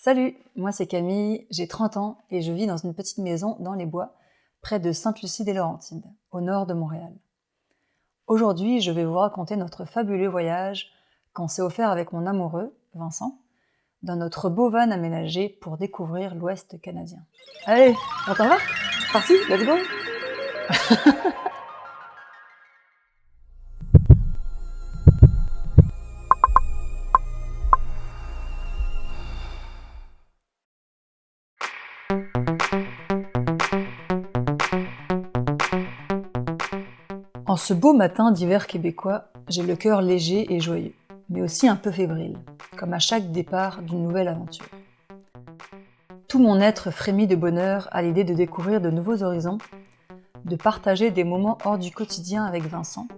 Salut, moi c'est Camille, j'ai 30 ans et je vis dans une petite maison dans les bois, près de Sainte-Lucie-des-Laurentides, au nord de Montréal. Aujourd'hui, je vais vous raconter notre fabuleux voyage qu'on s'est offert avec mon amoureux, Vincent, dans notre beau van aménagé pour découvrir l'Ouest canadien. Allez, on t'en va? Parti, let's go! En ce beau matin d'hiver québécois, j'ai le cœur léger et joyeux, mais aussi un peu fébrile, comme à chaque départ d'une nouvelle aventure. Tout mon être frémit de bonheur à l'idée de découvrir de nouveaux horizons, de partager des moments hors du quotidien avec Vincent,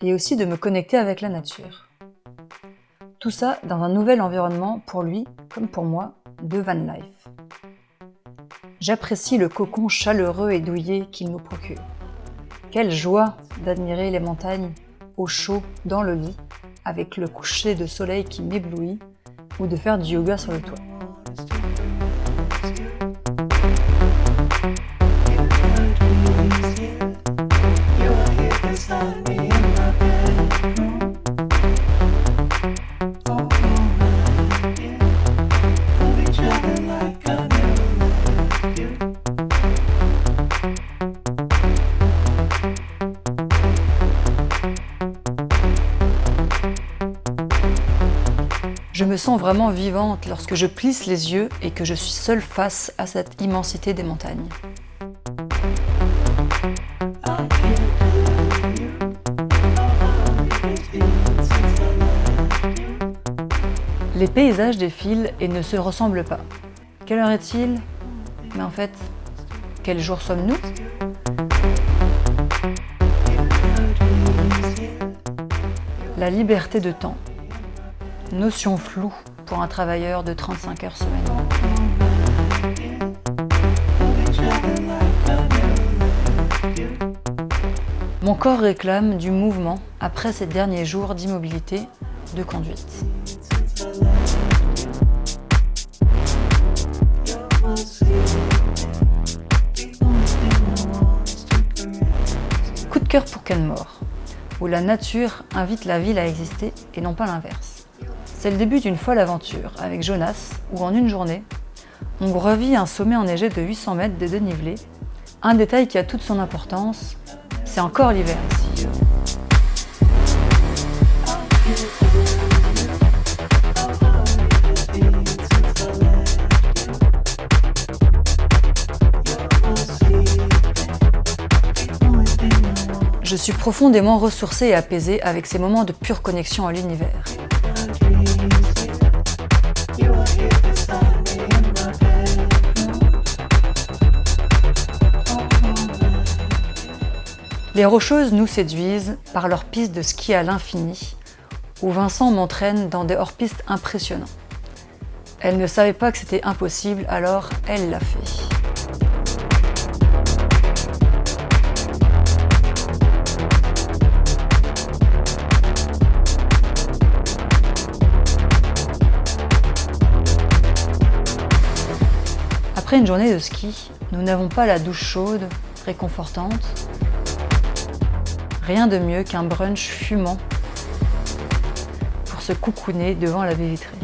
et aussi de me connecter avec la nature. Tout ça dans un nouvel environnement pour lui, comme pour moi, de van life. J'apprécie le cocon chaleureux et douillet qu'il nous procure. Quelle joie d'admirer les montagnes au chaud dans le lit, avec le coucher de soleil qui m'éblouit, ou de faire du yoga sur le toit. Je me sens vraiment vivante lorsque je plisse les yeux et que je suis seule face à cette immensité des montagnes. Les paysages défilent et ne se ressemblent pas. Quelle heure est-il? Mais en fait, quel jour sommes-nous? La liberté de temps. Notion floue pour un travailleur de 35 heures semaine. Mon corps réclame du mouvement après ces derniers jours d'immobilité, de conduite. Coup de cœur pour Canmore, où la nature invite la ville à exister et non pas l'inverse. C'est le début d'une folle aventure avec Jonas, où en une journée, on gravit un sommet enneigé de 800 mètres de dénivelé. Un détail qui a toute son importance, c'est encore l'hiver ici. Je suis profondément ressourcée et apaisée avec ces moments de pure connexion à l'univers. Les Rocheuses nous séduisent par leurs pistes de ski à l'infini, où Vincent m'entraîne dans des hors-pistes impressionnants. Elle ne savait pas que c'était impossible, alors elle l'a fait. Après une journée de ski, nous n'avons pas la douche chaude, réconfortante. Rien de mieux qu'un brunch fumant pour se coucouner devant la baie vitrée.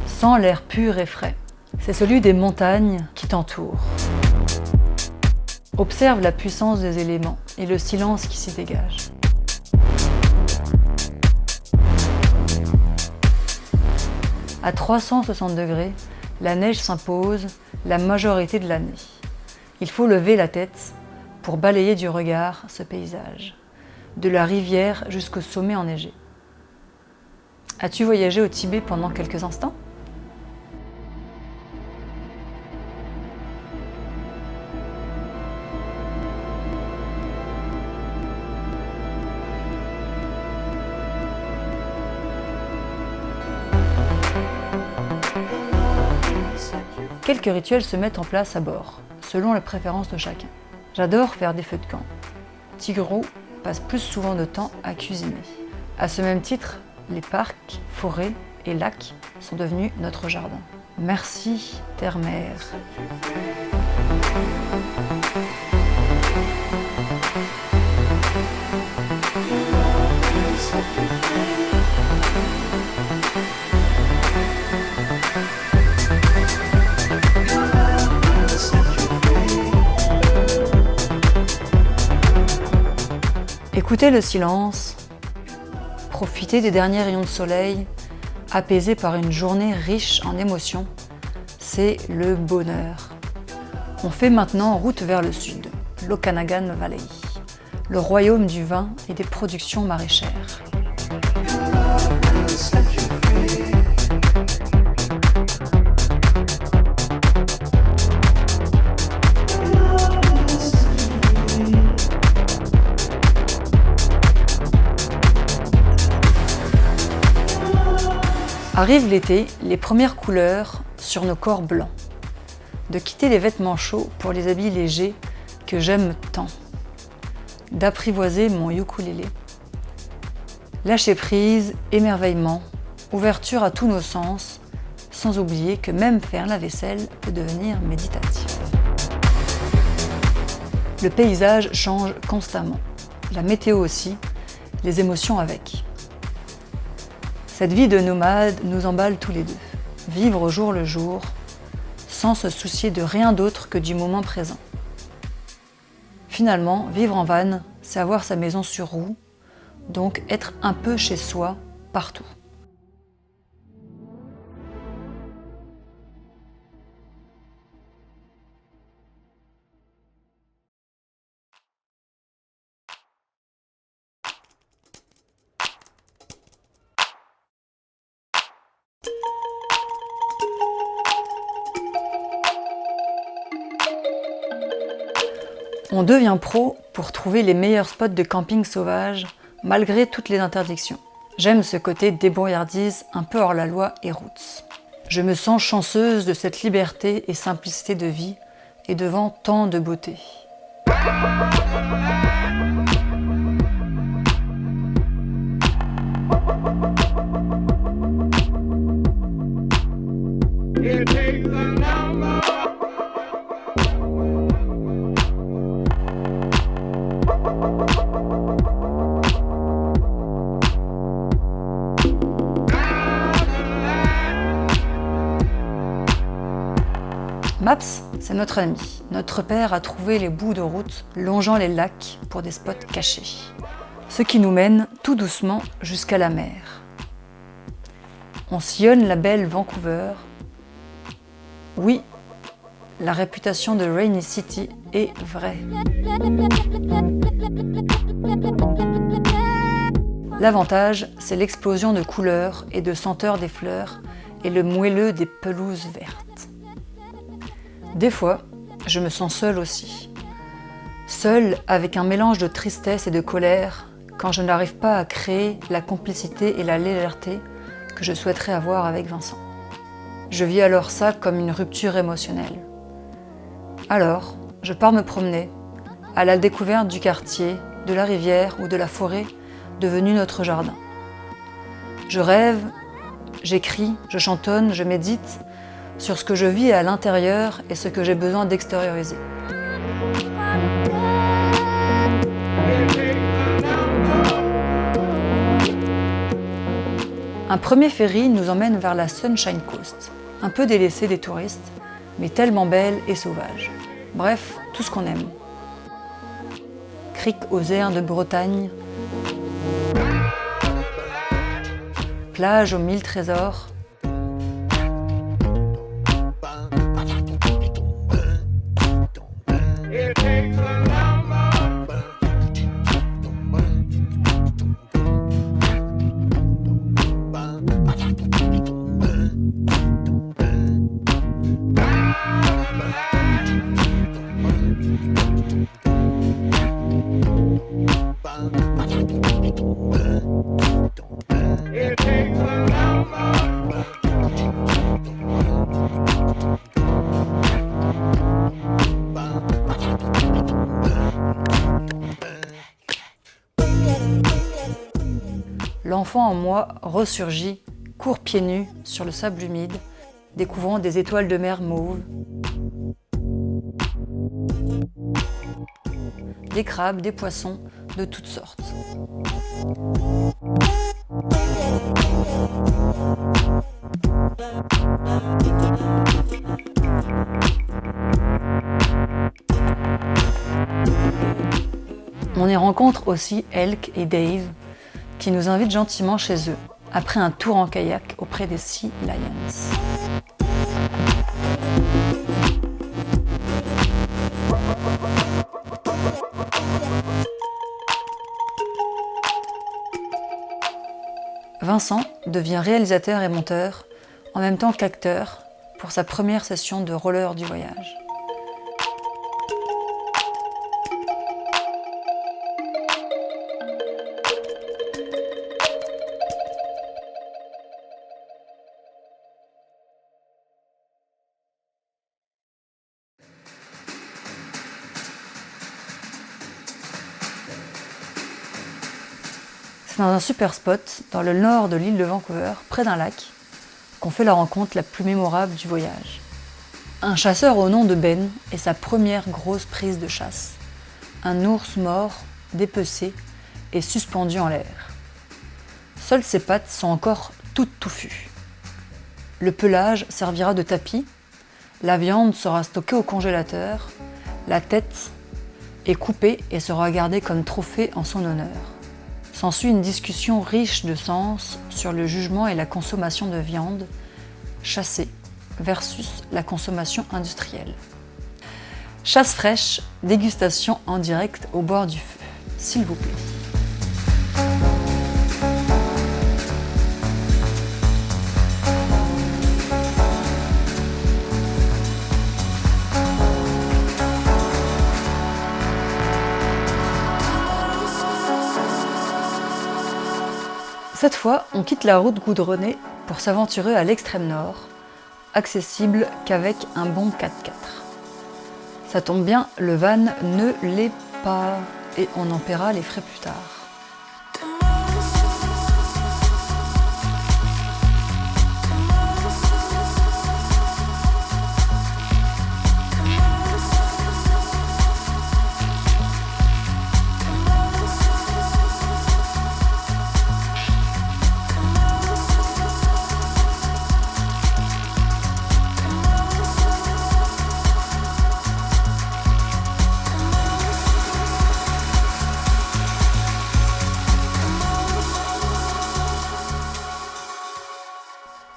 Sens l'air pur et frais. C'est celui des montagnes qui t'entourent. Observe la puissance des éléments et le silence qui s'y dégage. À 360 degrés, la neige s'impose la majorité de l'année. Il faut lever la tête pour balayer du regard ce paysage, de la rivière jusqu'au sommet enneigé. As-tu voyagé au Tibet pendant quelques instants? Quelques rituels se mettent en place à bord, selon les préférences de chacun. J'adore faire des feux de camp. Tigrou passe plus souvent de temps à cuisiner. À ce même titre, les parcs, forêts et lacs sont devenus notre jardin. Merci, Terre-Mère. Écoutez le silence, profitez des derniers rayons de soleil, apaisé par une journée riche en émotions, c'est le bonheur. On fait maintenant route vers le sud, l'Okanagan Valley, le royaume du vin et des productions maraîchères. Arrive l'été, les premières couleurs sur nos corps blancs. De quitter les vêtements chauds pour les habits légers que j'aime tant. D'apprivoiser mon ukulélé. Lâcher prise, émerveillement, ouverture à tous nos sens, sans oublier que même faire la vaisselle peut devenir méditatif. Le paysage change constamment, la météo aussi, les émotions avec. Cette vie de nomade nous emballe tous les deux. Vivre au jour le jour, sans se soucier de rien d'autre que du moment présent. Finalement, vivre en van, c'est avoir sa maison sur roue, donc être un peu chez soi, partout. On devient pro pour trouver les meilleurs spots de camping sauvage, malgré toutes les interdictions. J'aime ce côté débrouillardise, un peu hors la loi et roots. Je me sens chanceuse de cette liberté et simplicité de vie, et devant tant de beauté. Maps, c'est notre ami, notre père à trouver les bouts de route longeant les lacs pour des spots cachés. Ce qui nous mène tout doucement jusqu'à la mer. On sillonne la belle Vancouver. Oui, la réputation de Rainy City est vraie. L'avantage, c'est l'explosion de couleurs et de senteurs des fleurs et le moelleux des pelouses vertes. Des fois, je me sens seule aussi. Seule avec un mélange de tristesse et de colère quand je n'arrive pas à créer la complicité et la légèreté que je souhaiterais avoir avec Vincent. Je vis alors ça comme une rupture émotionnelle. Alors, je pars me promener, à la découverte du quartier, de la rivière ou de la forêt devenue notre jardin. Je rêve, j'écris, je chantonne, je médite sur ce que je vis à l'intérieur et ce que j'ai besoin d'extérioriser. Un premier ferry nous emmène vers la Sunshine Coast, un peu délaissée des touristes, mais tellement belle et sauvage. Bref, tout ce qu'on aime. Criques aux airs de Bretagne, plage aux 1000 trésors, It takes a long, long l'enfant en moi ressurgit, court pieds nus sur le sable humide, découvrant des étoiles de mer mauves, des crabes, des poissons de toutes sortes. On y rencontre aussi Elk et Dave, qui nous invitent gentiment chez eux, après un tour en kayak auprès des Sea Lions. Vincent devient réalisateur et monteur, en même temps qu'acteur, pour sa première session de roller du voyage. C'est dans un super spot, dans le nord de l'île de Vancouver, près d'un lac, qu'on fait la rencontre la plus mémorable du voyage. Un chasseur au nom de Ben et sa première grosse prise de chasse. Un ours mort, dépecé et suspendu en l'air. Seules ses pattes sont encore toutes touffues. Le pelage servira de tapis, la viande sera stockée au congélateur, la tête est coupée et sera gardée comme trophée en son honneur. S'ensuit une discussion riche de sens sur le jugement et la consommation de viande chassée versus la consommation industrielle. Chasse fraîche, dégustation en direct au bord du feu, s'il vous plaît. Cette fois, on quitte la route goudronnée pour s'aventurer à l'extrême nord, accessible qu'avec un bon 4x4. Ça tombe bien, le van ne l'est pas et on en paiera les frais plus tard.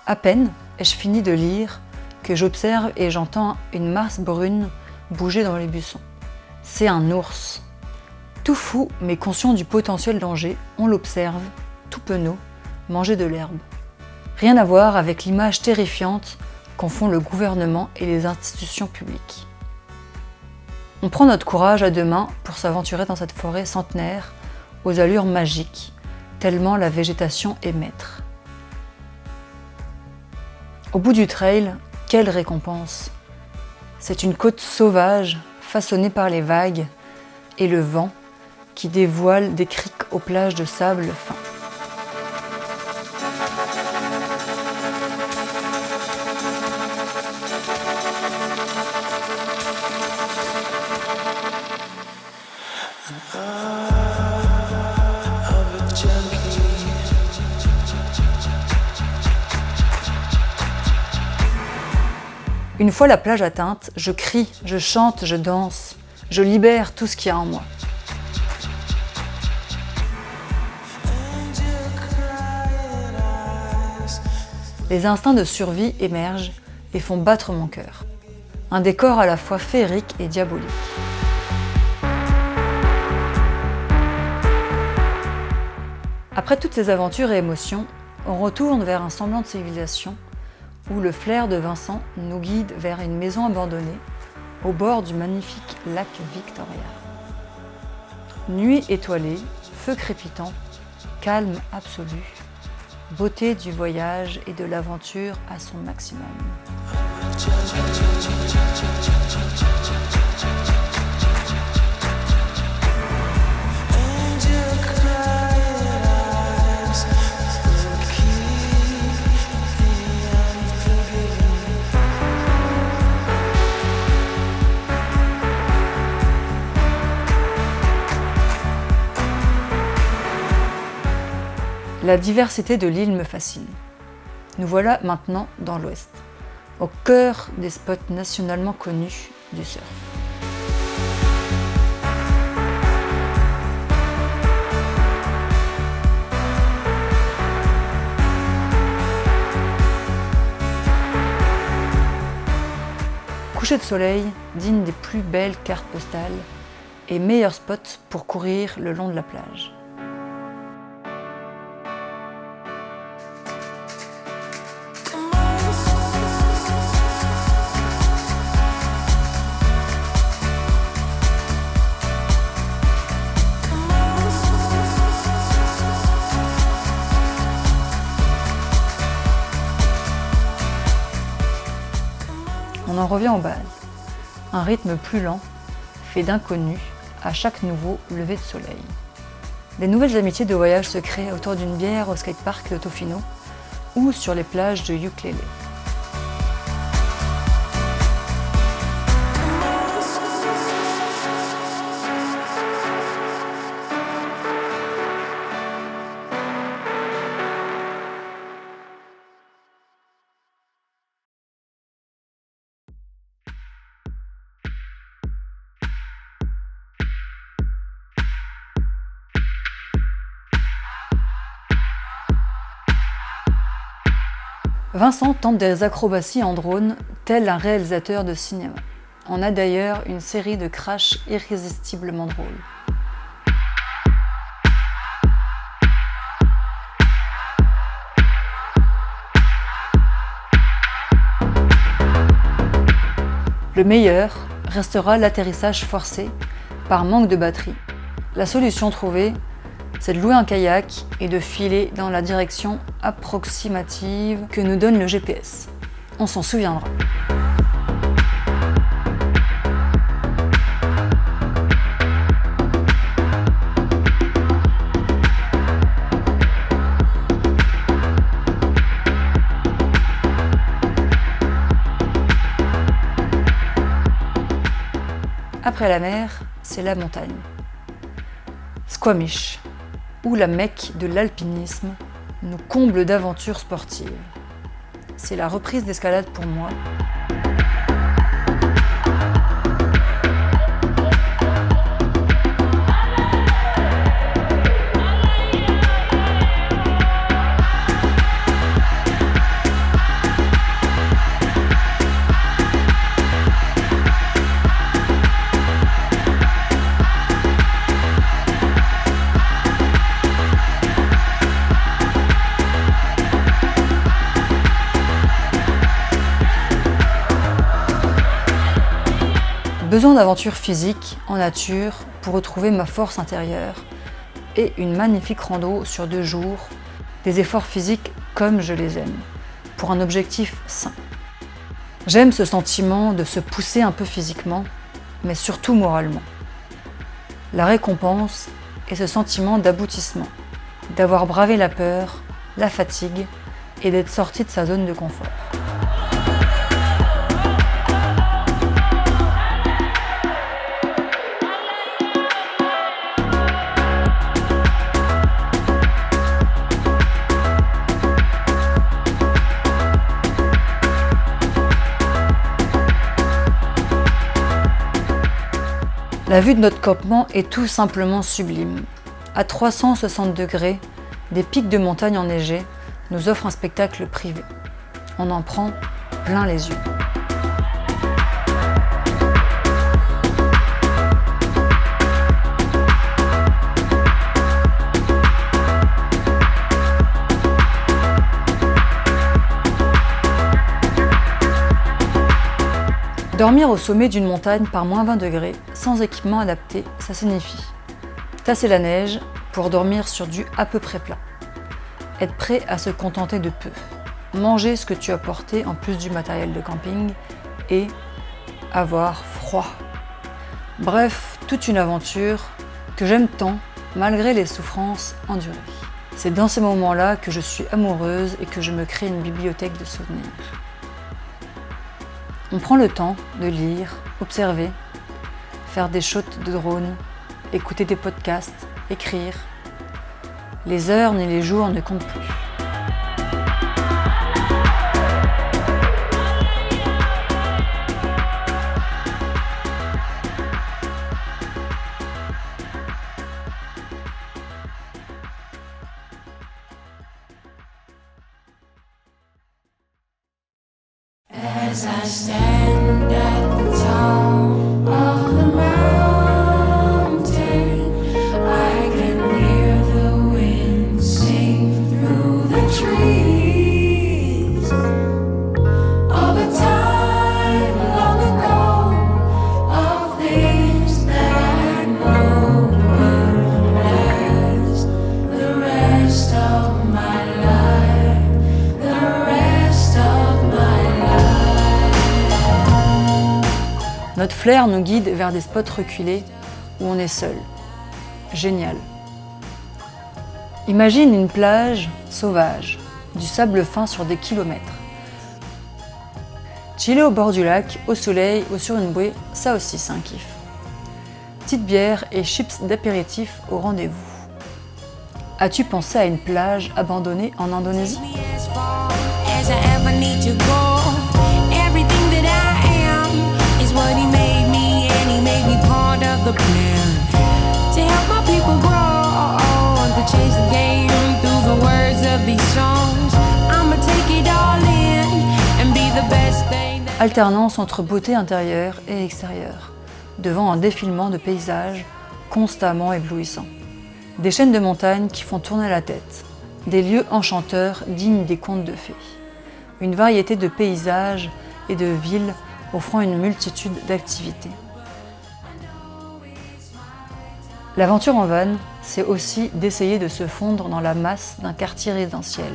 À peine ai-je fini de lire que j'observe et j'entends une masse brune bouger dans les buissons. C'est un ours. Tout fou, mais conscient du potentiel danger, on l'observe, tout penaud, manger de l'herbe. Rien à voir avec l'image terrifiante qu'en font le gouvernement et les institutions publiques. On prend notre courage à deux mains pour s'aventurer dans cette forêt centenaire aux allures magiques, tellement la végétation est maître. Au bout du trail, quelle récompense! C'est une côte sauvage, façonnée par les vagues et le vent qui dévoile des criques aux plages de sable fin. Une fois la plage atteinte, je crie, je chante, je danse, je libère tout ce qu'il y a en moi. Les instincts de survie émergent et font battre mon cœur. Un décor à la fois féerique et diabolique. Après toutes ces aventures et émotions, on retourne vers un semblant de civilisation où le flair de Vincent nous guide vers une maison abandonnée au bord du magnifique lac Victoria. Nuit étoilée, feu crépitant, calme absolu, beauté du voyage et de l'aventure à son maximum. La diversité de l'île me fascine. Nous voilà maintenant dans l'ouest, au cœur des spots nationalement connus du surf. Coucher de soleil, digne des plus belles cartes postales et meilleur spot pour courir le long de la plage. On en revient aux bases. Un rythme plus lent, fait d'inconnus à chaque nouveau lever de soleil. Des nouvelles amitiés de voyage se créent autour d'une bière au skatepark de Tofino ou sur les plages de Ukulele. Vincent tente des acrobaties en drone, tel un réalisateur de cinéma. On a d'ailleurs une série de crashs irrésistiblement drôles. Le meilleur restera l'atterrissage forcé par manque de batterie. La solution trouvée, c'est de louer un kayak et de filer dans la direction approximative que nous donne le GPS. On s'en souviendra. Après la mer, c'est la montagne. Squamish, ou la Mecque de l'alpinisme, nous comble d'aventures sportives. C'est la reprise d'escalade pour moi. Besoin d'aventure physique en nature pour retrouver ma force intérieure et une magnifique rando sur 2 jours, des efforts physiques comme je les aime, pour un objectif sain. J'aime ce sentiment de se pousser un peu physiquement, mais surtout moralement. La récompense est ce sentiment d'aboutissement, d'avoir bravé la peur, la fatigue et d'être sorti de sa zone de confort. La vue de notre campement est tout simplement sublime. À 360 degrés, des pics de montagne enneigés nous offrent un spectacle privé. On en prend plein les yeux. Dormir au sommet d'une montagne par moins 20 degrés, sans équipement adapté, ça signifie tasser la neige pour dormir sur du à peu près plat, être prêt à se contenter de peu, manger ce que tu as porté en plus du matériel de camping et avoir froid. Bref, toute une aventure que j'aime tant malgré les souffrances endurées. C'est dans ces moments-là que je suis amoureuse et que je me crée une bibliothèque de souvenirs. On prend le temps de lire, observer, faire des shots de drone, écouter des podcasts, écrire. Les heures ni les jours ne comptent plus. As I stand at the top of the mountain, I can hear the wind sing through the trees of a time long ago, of things that know will last the rest of my life, the rest of my life. Notre flair nous guide vers des spots reculés où on est seul. Génial. Imagine une plage sauvage, du sable fin sur des kilomètres. Chiller au bord du lac, au soleil ou sur une bouée, ça aussi c'est un kiff. Petite bière et chips d'apéritif au rendez-vous. As-tu pensé à une plage abandonnée en Indonésie ? As I ever need to go, everything that I am is what he made me, and he made me part of the plan to help my people grow, to change the game through the words of these songs. I'ma take it all in and be the best thing that... Alternance entre beauté intérieure et extérieure, devant un défilement de paysages constamment éblouissants. Des chaînes de montagnes qui font tourner la tête, des lieux enchanteurs dignes des contes de fées. Une variété de paysages et de villes offrant une multitude d'activités. L'aventure en van, c'est aussi d'essayer de se fondre dans la masse d'un quartier résidentiel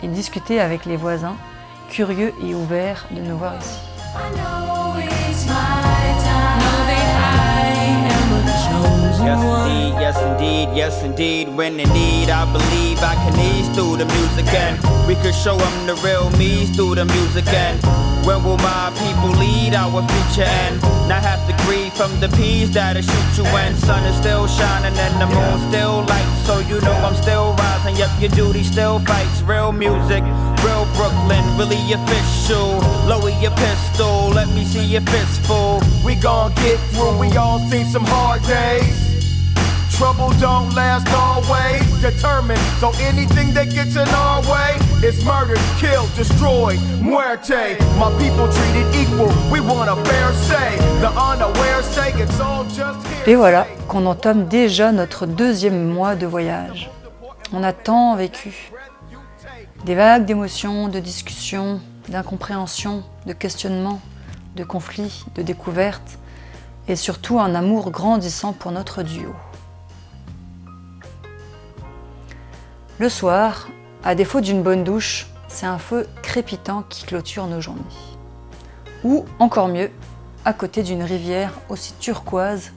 et discuter avec les voisins, curieux et ouverts de nous voir ici. I know it's my time. Know that I am a chosen Yes one. indeed, yes indeed, yes indeed. When in need, I believe I can ease through the music, and we could show them the real me's through the music. And when will my people lead our future and not have to grieve from the peas that'll shoot you when sun is still shining and the moon still lights? So you know I'm still rising. Yep, your duty still fights. Real music, real Brooklyn, really official. Lower your pistol, let me see your fistful. We gon' get through, we all seen some hard days. Trouble don't last always. Determined, so anything that gets in our way is murdered, killed, destroyed, muerte. My people treated equal, we want a fair say. The unaware say it's all just here. Et voilà qu'on entame déjà notre deuxième mois de voyage. On a tant vécu. Des vagues d'émotions, de discussions, d'incompréhensions, de questionnements, de conflits, de découvertes, et surtout un amour grandissant pour notre duo. Le soir, à défaut d'une bonne douche, c'est un feu crépitant qui clôture nos journées. Ou, encore mieux, à côté d'une rivière aussi turquoise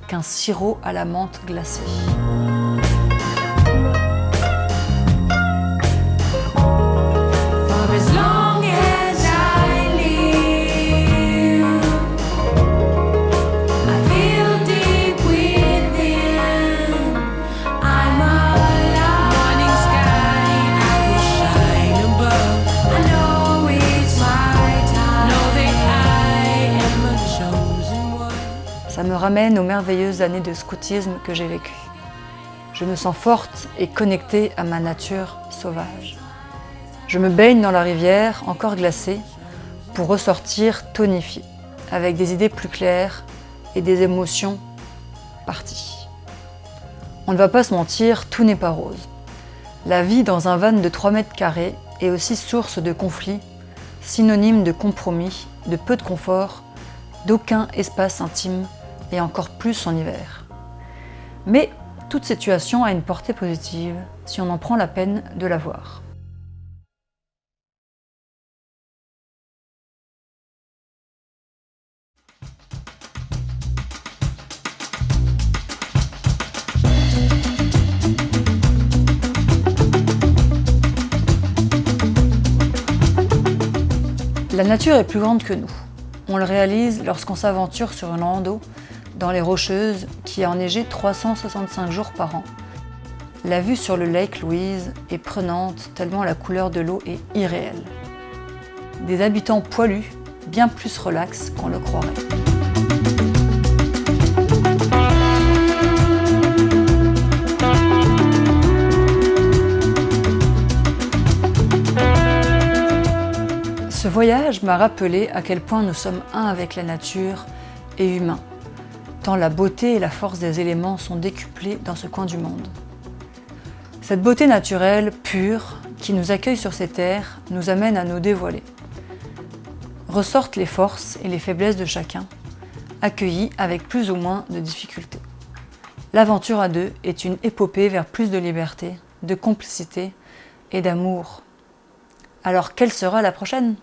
qu'un sirop à la menthe glacée. For as long as I live, I feel deep within. I'm alive. Morning sky, I will shine above. I know it's my time. Know that I am a chosen one. Ça me ramène aux merveilleuses années de scoutisme que j'ai vécues. Je me sens forte et connectée à ma nature sauvage. Je me baigne dans la rivière, encore glacée, pour ressortir tonifiée, avec des idées plus claires et des émotions parties. On ne va pas se mentir, tout n'est pas rose. La vie dans un van de 3 mètres carrés est aussi source de conflits, synonyme de compromis, de peu de confort, d'aucun espace intime et encore plus en hiver. Mais toute situation a une portée positive si on en prend la peine de la voir. La nature est plus grande que nous. On le réalise lorsqu'on s'aventure sur une rando dans les Rocheuses qui a enneigé 365 jours par an. La vue sur le Lake Louise est prenante tellement la couleur de l'eau est irréelle. Des habitants poilus, bien plus relax qu'on le croirait. Ce voyage m'a rappelé à quel point nous sommes un avec la nature et humains, tant la beauté et la force des éléments sont décuplées dans ce coin du monde. Cette beauté naturelle, pure, qui nous accueille sur ces terres, nous amène à nous dévoiler. Ressortent les forces et les faiblesses de chacun, accueillis avec plus ou moins de difficultés. L'aventure à deux est une épopée vers plus de liberté, de complicité et d'amour. Alors quelle sera la prochaine ?